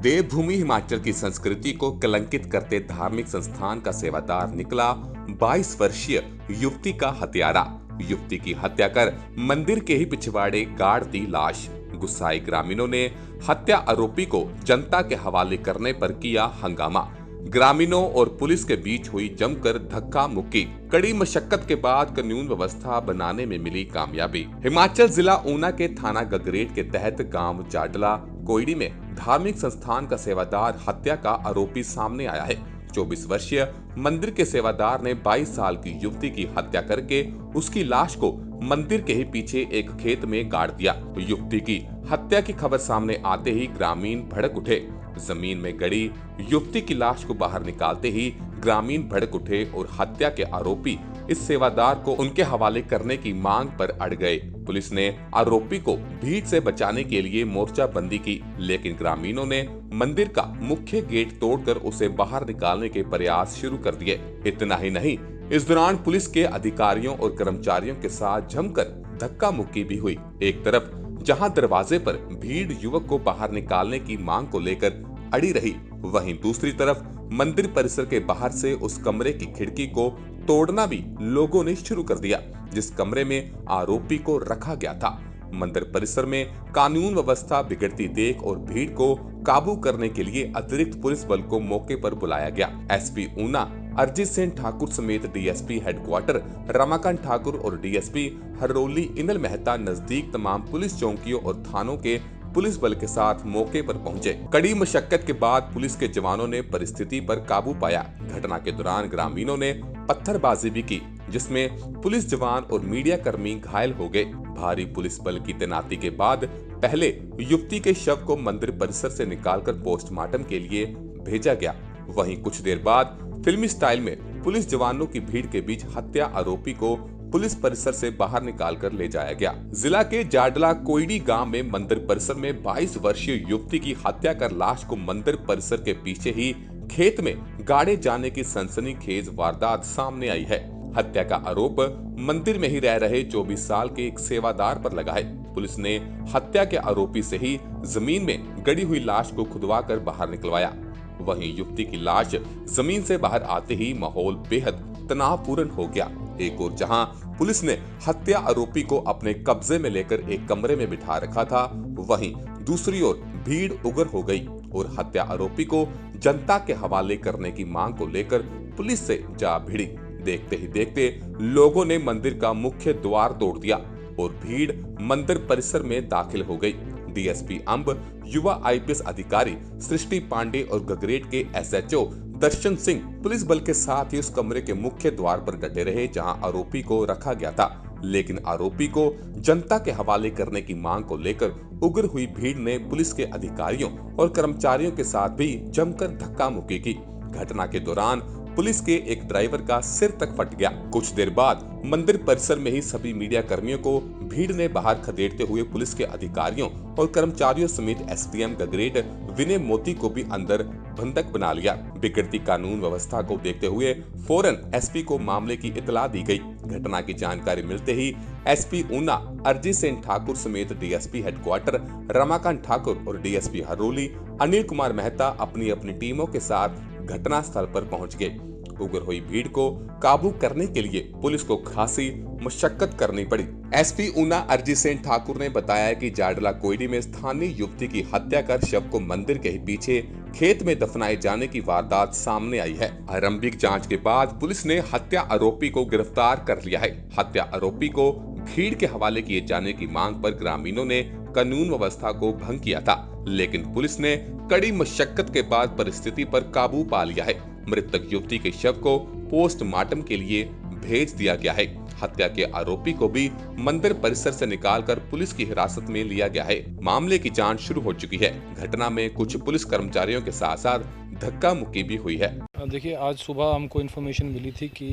देवभूमि हिमाचल की संस्कृति को कलंकित करते धार्मिक संस्थान का सेवादार निकला 22 वर्षीय युवती का हत्यारा। युवती की हत्या कर मंदिर के ही पिछवाड़े गाड़ दी लाश। गुस्साए ग्रामीणों ने हत्या आरोपी को जनता के हवाले करने पर किया हंगामा। ग्रामीणों और पुलिस के बीच हुई जमकर धक्का मुक्की। कड़ी मशक्कत के बाद कानून व्यवस्था बनाने में मिली कामयाबी। हिमाचल जिला ऊना के थाना गगरेट के तहत गांव जाडला कोयडी में धार्मिक संस्थान का सेवादार हत्या का आरोपी सामने आया है। 24 वर्षीय मंदिर के सेवादार ने 22 साल की युवती की हत्या करके उसकी लाश को मंदिर के ही पीछे एक खेत में गाड़ दिया। युवती की हत्या की खबर सामने आते ही ग्रामीण भड़क उठे। जमीन में गड़ी युवती की लाश को बाहर निकालते ही ग्रामीण भड़क उठे और हत्या के आरोपी इस सेवादार को उनके हवाले करने की मांग पर अड़ गए। पुलिस ने आरोपी को भीड़ से बचाने के लिए मोर्चाबंदी की, लेकिन ग्रामीणों ने मंदिर का मुख्य गेट तोड़कर उसे बाहर निकालने के प्रयास शुरू कर दिए। इतना ही नहीं, इस दौरान पुलिस के अधिकारियों और कर्मचारियों के साथ जमकर धक्का मुक्की भी हुई। एक तरफ जहां दरवाजे पर भीड़ युवक को बाहर निकालने की मांग को लेकर अड़ी रही, वहीं दूसरी तरफ मंदिर परिसर के बाहर से उस कमरे की खिड़की को तोड़ना भी लोगों ने शुरू कर दिया जिस कमरे में आरोपी को रखा गया था। मंदिर परिसर में कानून व्यवस्था बिगड़ती देख और भीड़ को काबू करने के लिए अतिरिक्त पुलिस बल को मौके पर बुलाया गया। एसपी ऊना अरिजीत सिंह ठाकुर समेत डीएसपी हेडक्वार्टर रमाकांत ठाकुर और डीएसपी हरोली इनल मेहता नजदीक तमाम पुलिस चौकियों और थानों के पुलिस बल के साथ मौके पर पहुंचे। कड़ी मशक्कत के बाद पुलिस के जवानों ने परिस्थिति पर काबू पाया। घटना के दौरान ग्रामीणों ने पत्थरबाजी भी की, जिसमें पुलिस जवान और मीडिया कर्मी घायल हो गए। भारी पुलिस बल की तैनाती के बाद पहले युवती के शव को मंदिर परिसर से निकालकर पोस्टमार्टम के लिए भेजा गया। वहीं कुछ देर बाद फिल्मी स्टाइल में पुलिस जवानों की भीड़ के बीच हत्या आरोपी को पुलिस परिसर से बाहर निकालकर ले जाया गया। जिला के जाडला कोयडी गांव में मंदिर परिसर में 22 वर्षीय युवती की हत्या कर लाश को मंदिर परिसर के पीछे ही खेत में गाड़े जाने की सनसनीखेज वारदात सामने आई है। हत्या का आरोप मंदिर में ही रह रहे 24 साल के एक सेवादार पर लगा है। पुलिस ने हत्या के आरोपी से ही जमीन में गड़ी हुई लाश को खुदवाकर बाहर निकलवाया। वहीं युवती की लाश जमीन से बाहर आते ही माहौल बेहद तनावपूर्ण हो गया। एक और जहां पुलिस ने हत्या आरोपी को अपने कब्जे में लेकर एक कमरे में बिठा रखा था, वहीं दूसरी ओर भीड़ उग्र हो गई और हत्या आरोपी को जनता के हवाले करने की मांग को लेकर पुलिस से जा भिड़ी। देखते ही देखते लोगों ने मंदिर का मुख्य द्वार तोड़ दिया और भीड़ मंदिर परिसर में दाखिल हो गई। डीएसपी अंब, युवा आईपीएस अधिकारी सृष्टि पांडे और गगरेट के एसएचओ दर्शन सिंह पुलिस बल के साथ ही उस कमरे के मुख्य द्वार पर डटे रहे जहां आरोपी को रखा गया था, लेकिन आरोपी को जनता के हवाले करने की मांग को लेकर उग्र हुई भीड़ ने पुलिस के अधिकारियों और कर्मचारियों के साथ भी जमकर धक्का मुक्की की। घटना के दौरान पुलिस के एक ड्राइवर का सिर तक फट गया। कुछ देर बाद मंदिर परिसर में ही सभी मीडिया कर्मियों को भीड़ ने बाहर खदेड़ते हुए पुलिस के अधिकारियों और कर्मचारियों समेत एसडीएम गगरेट विनय मोती को भी अंदर बंधक बना लिया। बिगड़ती कानून व्यवस्था को देखते हुए फौरन एसपी को मामले की इतला दी गई। घटना की जानकारी मिलते ही एसपी ऊना अरिजीत सिंह ठाकुर समेत डीएसपी हेडक्वार्टर रमाकांत ठाकुर और डीएसपी हरोली अनिल कुमार मेहता अपनी अपनी टीमों के साथ घटना स्थल पर पहुंच गए। उग्र हुई भीड़ को काबू करने के लिए पुलिस को खासी मशक्कत करनी पड़ी। एसपी ऊना अरिजीत सिंह ठाकुर ने बताया कि जाडला कोयडी में स्थानीय युवती की हत्या कर शव को मंदिर के ही पीछे खेत में दफनाए जाने की वारदात सामने आई है। आरंभिक जांच के बाद पुलिस ने हत्या आरोपी को गिरफ्तार कर लिया है। हत्या आरोपी को भीड़ के हवाले किए जाने की मांग पर ग्रामीणों ने कानून व्यवस्था को भंग किया था, लेकिन पुलिस ने कड़ी मशक्कत के बाद परिस्थिति पर काबू पा लिया है। मृतक युवती के शव को पोस्टमार्टम के लिए भेज दिया गया है। हत्या के आरोपी को भी मंदिर परिसर से निकालकर पुलिस की हिरासत में लिया गया है। मामले की जांच शुरू हो चुकी है। घटना में कुछ पुलिस कर्मचारियों के साथ साथ धक्का मुक्की भी हुई है। देखिए, आज सुबह हमको इन्फॉर्मेशन मिली थी कि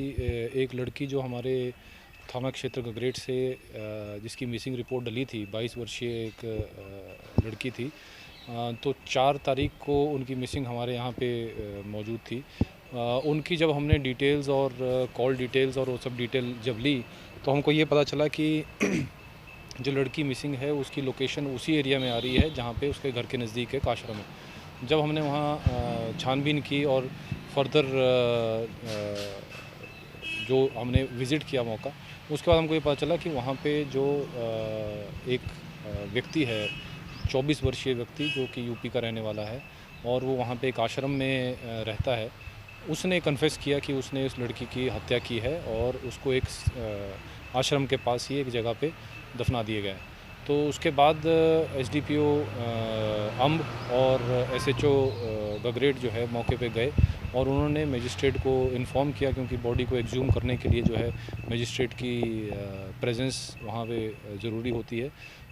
एक लड़की जो हमारे थाना क्षेत्र गगरेट से जिसकी मिसिंग रिपोर्ट डली थी, 22 वर्षीय एक लड़की थी, तो 4 तारीख को उनकी मिसिंग हमारे यहाँ पे मौजूद थी। उनकी जब हमने डिटेल्स और कॉल डिटेल्स और वो सब डिटेल जब ली तो हमको ये पता चला कि जो लड़की मिसिंग है उसकी लोकेशन उसी एरिया में आ रही है जहाँ पे उसके घर के नज़दीक है काशरा में। जब हमने वहाँ छानबीन की और फर्दर जो हमने विज़िट किया मौका, उसके बाद हमको ये पता चला कि वहाँ पे जो एक व्यक्ति है, 24 वर्षीय व्यक्ति जो कि यूपी का रहने वाला है और वो वहाँ पे एक आश्रम में रहता है। उसने कन्फेस किया कि उसने उस लड़की की हत्या की है और उसको एक आश्रम के पास ही एक जगह पे दफना दिए गए। तो उसके बाद एसडीपीओ अम्ब और एसएचओ गगरेट जो है मौके पे गए और उन्होंने मजिस्ट्रेट को इन्फॉर्म किया, क्योंकि बॉडी को एक्सह्यूम करने के लिए जो है मजिस्ट्रेट की प्रेजेंस वहाँ पे ज़रूरी होती है।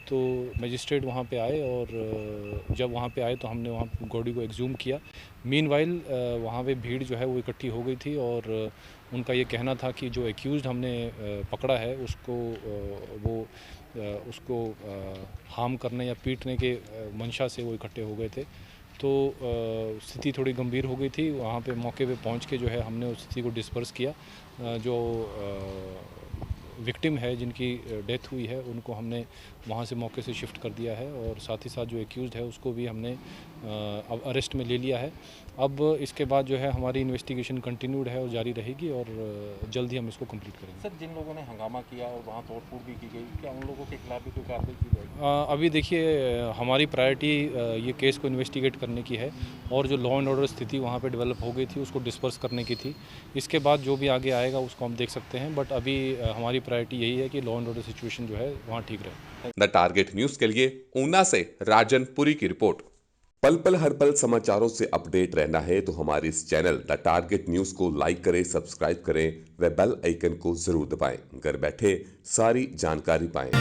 तो मजिस्ट्रेट वहाँ पे आए और जब वहाँ पे आए तो हमने वहाँ बॉडी को एक्सह्यूम किया। मीनवाइल वहाँ पे भीड़ जो है वो इकट्ठी हो गई थी और उनका ये कहना था कि जो एक्यूज़ड हमने पकड़ा है उसको हार्म करने या पीटने के मंशा से वो इकट्ठे हो गए थे। तो स्थिति थोड़ी गंभीर हो गई थी। वहाँ पे मौके पे पहुँच के जो है हमने उस स्थिति को डिस्पर्स किया। जो विक्टिम है जिनकी डेथ हुई है उनको हमने वहाँ से मौके से शिफ्ट कर दिया है और साथ ही साथ जो एक्यूज़ड है उसको भी हमने अब अरेस्ट में ले लिया है। अब इसके बाद जो है हमारी इन्वेस्टिगेशन कंटिन्यूड है और जारी रहेगी और जल्द ही हम इसको कंप्लीट करेंगे। सर, जिन लोगों ने हंगामा किया और वहाँ तोड़फोड़ भी की गई, क्या उन लोगों के खिलाफ भी कोई कार्रवाई की जाएगी? अभी देखिए, हमारी प्रायोरिटी ये केस को इन्वेस्टिगेट करने की है और जो लॉ एंड ऑर्डर स्थिति वहाँ पे डेवलप हो गई थी उसको डिस्पर्स करने की थी। इसके बाद जो भी आगे आएगा उसको हम देख सकते हैं, बट अभी हमारी प्रायोरिटी यही है कि लॉ एंड ऑर्डर सिचुएशन जो है वहाँ ठीक रहे। द टारगेट न्यूज के लिए ऊना से राजन पुरी की रिपोर्ट। पल पल हर पल समाचारों से अपडेट रहना है तो हमारे इस चैनल द टारगेट न्यूज को लाइक करें, सब्सक्राइब करें व बेल आइकन को जरूर दबाएं। घर बैठे सारी जानकारी पाएं।